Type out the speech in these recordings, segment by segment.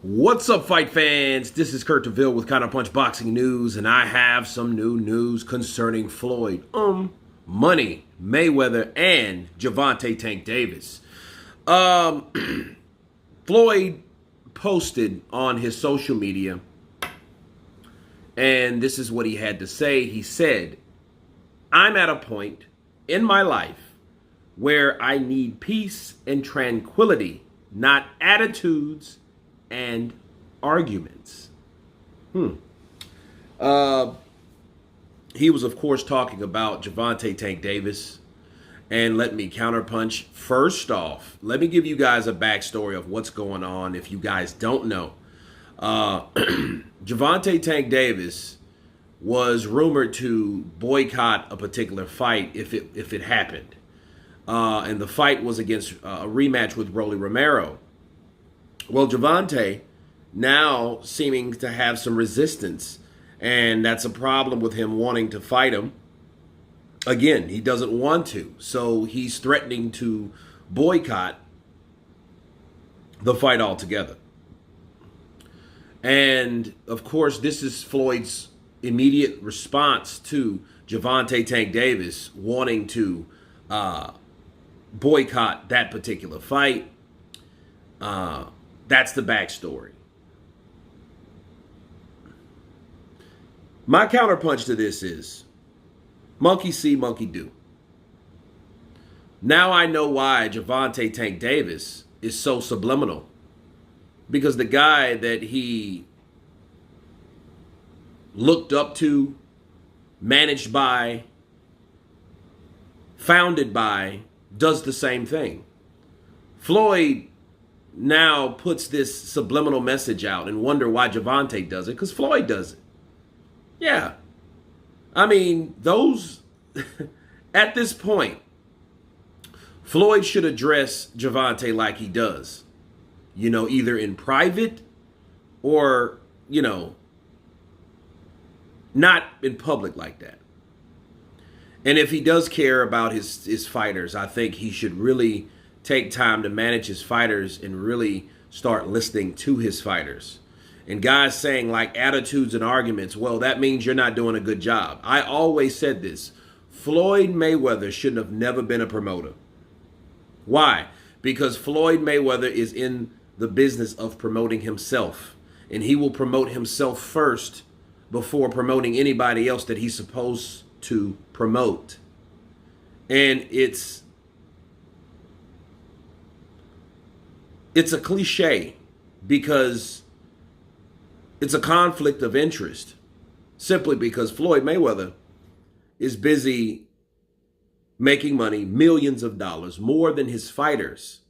What's up, fight fans? This is Kurt DeVille with Counterpunch Boxing News, and I have some new news concerning Floyd, Money, Mayweather, and Gervonta Tank Davis. Floyd posted on his social media, and this is what he had to say. He said, "I'm at a point in my life where I need peace and tranquility, not attitudes and arguments." He was, of course, talking about Gervonta Tank Davis. And let me counterpunch. First off, let me give you guys a backstory of what's going on if you guys don't know. Gervonta Tank Davis was rumored to boycott a particular fight if it happened. And the fight was against a rematch with Romero. Well, Gervonta now seeming to have some resistance, and that's a problem with him wanting to fight him. Again, he doesn't want to, so he's threatening to boycott the fight altogether. And, of course, this is Floyd's immediate response to Gervonta Tank Davis wanting to boycott that particular fight. That's the backstory. My counterpunch to this is, monkey see, monkey do. Now I know why Gervonta Tank Davis is so subliminal. Because the guy that he looked up to, managed by, founded by, does the same thing. Floyd now puts this subliminal message out and wonder why Gervonta does it, because Floyd does it. Yeah. I mean, those, at this point, Floyd should address Gervonta like he does. You know, either in private or, not in public like that. And if he does care about his fighters, I think he should really take time to manage his fighters and really start listening to his fighters. And guys saying like attitudes and arguments, well, that means you're not doing a good job. I always said this. Floyd Mayweather shouldn't have never been a promoter. Why? Because Floyd Mayweather is in the business of promoting himself. And he will promote himself first before promoting anybody else that he's supposed to promote. And it's a cliche because it's a conflict of interest, simply because Floyd Mayweather is busy making money, millions of dollars, more than his fighters.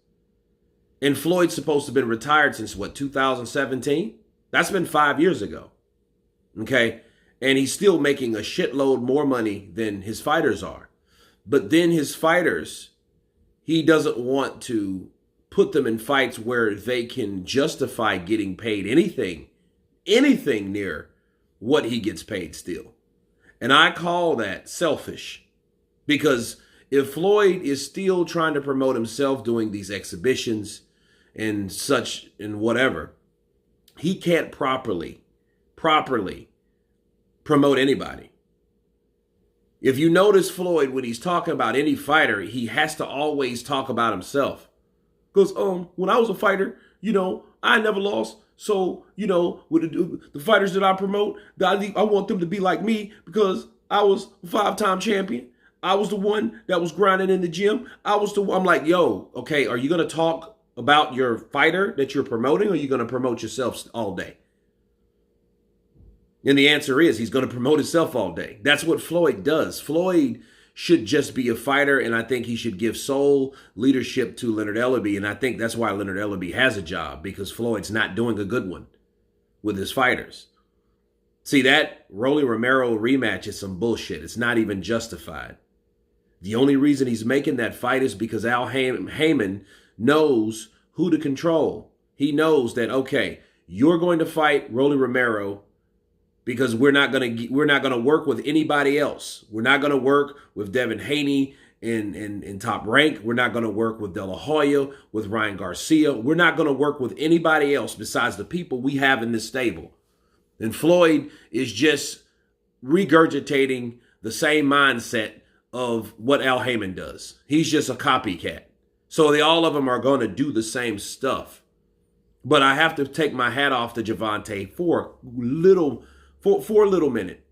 And Floyd's supposed to have been retired since, 2017? That's been 5 years ago, okay? And he's still making a shitload more money than his fighters are. But then his fighters, he doesn't want to put them in fights where they can justify getting paid anything near what he gets paid still. And I call that selfish, because if Floyd is still trying to promote himself doing these exhibitions and such and whatever, he can't properly promote anybody. If you notice Floyd, when he's talking about any fighter, he has to always talk about himself. Because when I was a fighter, I never lost. So, with the fighters that I promote, I want them to be like me because I was a 5-time champion. I was the one that was grinding in the gym. I'm like, yo, okay, are you going to talk about your fighter that you're promoting, or are you going to promote yourself all day? And the answer is he's going to promote himself all day. That's what Floyd does. Floyd should just be a fighter, and I think he should give sole leadership to Leonard Ellerbe, and I think that's why Leonard Ellerbe has a job, because Floyd's not doing a good one with his fighters. See, that Romero rematch is some bullshit. It's not even justified. The only reason he's making that fight is because Al Heyman knows who to control. He knows that, okay, you're going to fight Romero because we're not going to work with anybody else. We're not going to work with Devin Haney in Top Rank. We're not going to work with De La Hoya, with Ryan Garcia. We're not going to work with anybody else besides the people we have in this stable. And Floyd is just regurgitating the same mindset of what Al Heyman does. He's just a copycat. So all of them are going to do the same stuff. But I have to take my hat off to Gervonta for a little minute.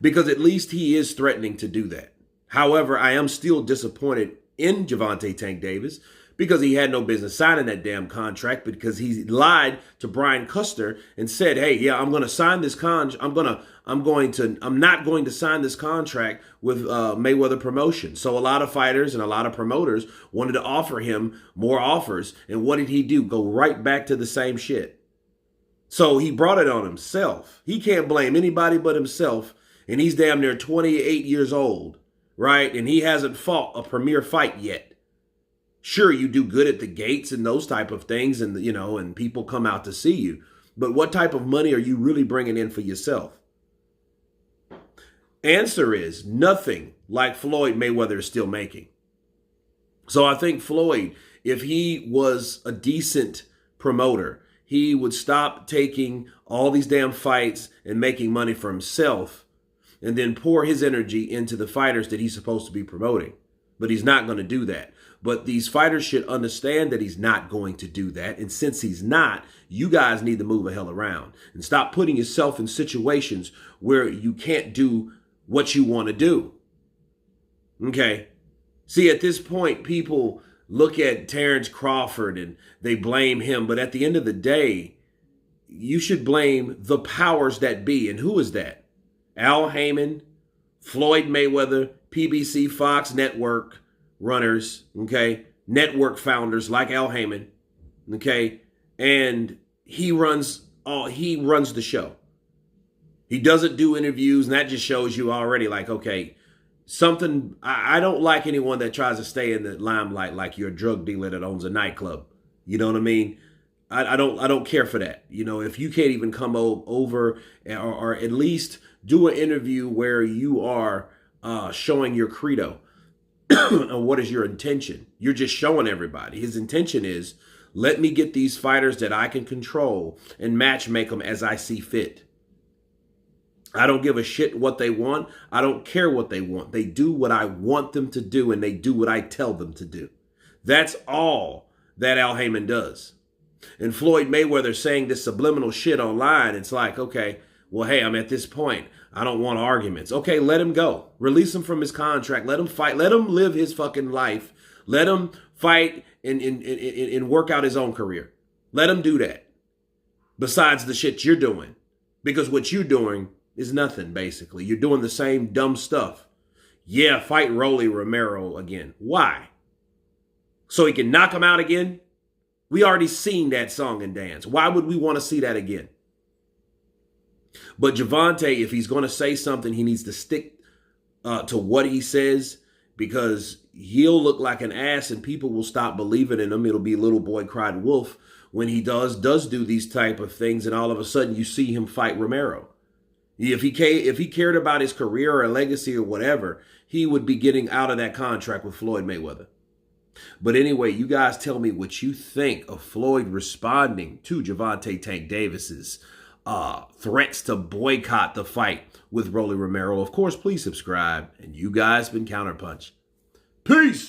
Because at least he is threatening to do that. However, I am still disappointed in Gervonta Tank Davis because he had no business signing that damn contract, because he lied to Brian Custer and said, hey, yeah, I'm going to sign this I'm not going to sign this contract with Mayweather Promotion. So a lot of fighters and a lot of promoters wanted to offer him more offers. And what did he do? Go right back to the same shit. So he brought it on himself. He can't blame anybody but himself. And he's damn near 28 years old, right? And he hasn't fought a premier fight yet. Sure, you do good at the gates and those type of things, and and people come out to see you. But what type of money are you really bringing in for yourself? Answer is nothing like Floyd Mayweather is still making. So I think Floyd, if he was a decent promoter, he would stop taking all these damn fights and making money for himself and then pour his energy into the fighters that he's supposed to be promoting. But he's not going to do that. But these fighters should understand that he's not going to do that. And since he's not, you guys need to move the hell around and stop putting yourself in situations where you can't do what you want to do. Okay? See, at this point, people look at Terrence Crawford and they blame him. But at the end of the day, you should blame the powers that be. And who is that? Al Heyman, Floyd Mayweather, PBC, Fox Network runners, okay? Network founders like Al Heyman, okay? And he runs the show. He doesn't do interviews, and that just shows you already, like, okay, I don't like anyone that tries to stay in the limelight like you're a drug dealer that owns a nightclub. You know what I mean? I don't care for that. If you can't even come over or at least do an interview where you are showing your credo and what is your intention. You're just showing everybody. His intention is, let me get these fighters that I can control and match make them as I see fit. I don't give a shit what they want. I don't care what they want. They do what I want them to do, and they do what I tell them to do. That's all that Al Heyman does. And Floyd Mayweather saying this subliminal shit online, it's like, okay, well, hey, I'm at this point. I don't want arguments. Okay, let him go. Release him from his contract. Let him fight. Let him live his fucking life. Let him fight and work out his own career. Let him do that. Besides the shit you're doing. Because what you're doing is nothing, basically. You're doing the same dumb stuff. Yeah, fight Romero again. Why? So he can knock him out again? We already seen that song and dance. Why would we want to see that again? But Gervonta, if he's going to say something, he needs to stick to what he says, because he'll look like an ass and people will stop believing in him. It'll be little boy cried wolf when he does do these type of things, and all of a sudden you see him fight Romero. If he cared about his career or legacy or whatever, he would be getting out of that contract with Floyd Mayweather. But anyway, you guys tell me what you think of Floyd responding to Gervonta Tank Davis's threats to boycott the fight with Rolly Romero. Of course, please subscribe. And you guys been Counterpunch. Peace!